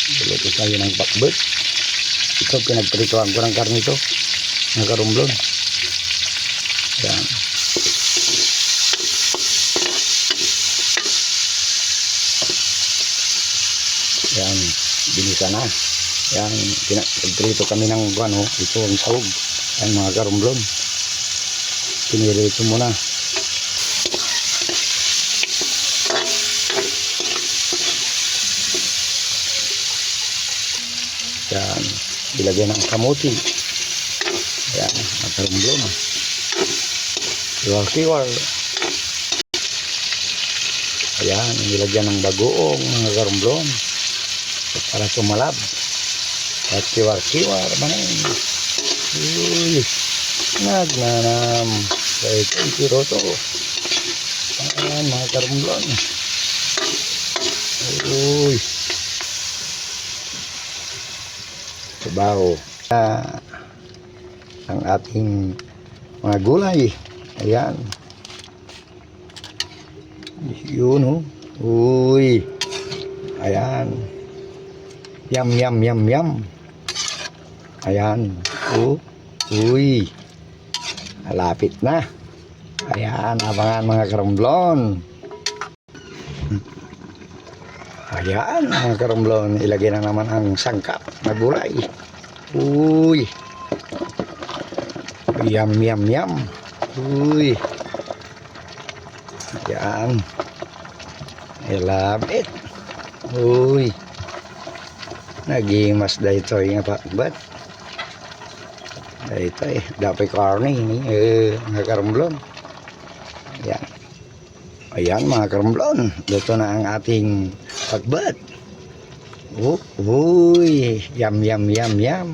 Luluto tayo ng pakbet. Ito, pinagprituhan ko ng karne ito. Ng karumblon. Yan. Yan. Binisa na. Yan. Pinagprito kami ng ano. Ito ang sahog. Yan mga karumblon. Pinirito muna. Yan, ilagyan ng kamuti. Yan, makarumblon. Kiwar-kiwar. Ayan, ilagyan ng bagoong mga karumblon para sumalab. At kiwar-kiwar manin. Uy, nagnanam. Kaya ito yung piroto. Ayan, mga karumblon. Uy, sabaw ang ating mga gulay. Ayan, yun oh. Uy, ayan, yum yum yum yum. Ayan, uy, malapit na. Ayan, abangan mga karumblon. Ayan mga karumblon, ilagay na naman ang sangkap na gulay. Uy, yum yum yum. Uy, ayan, I love it. Uy, naging mas dahito yung pakbat. Dahito dapat karne ini mga karumblon. Ayan, ayan mga karumblon, luto na ang ating pakbat. Uy, yum yum yum yum.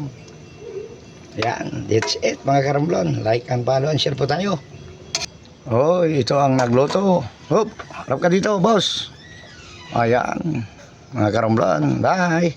Yan, that's it mga karumblon. Like and follow and share po tayo. Oh, ito ang nagluto. Hop, harap ka dito boss. Ayan mga karumblon, bye.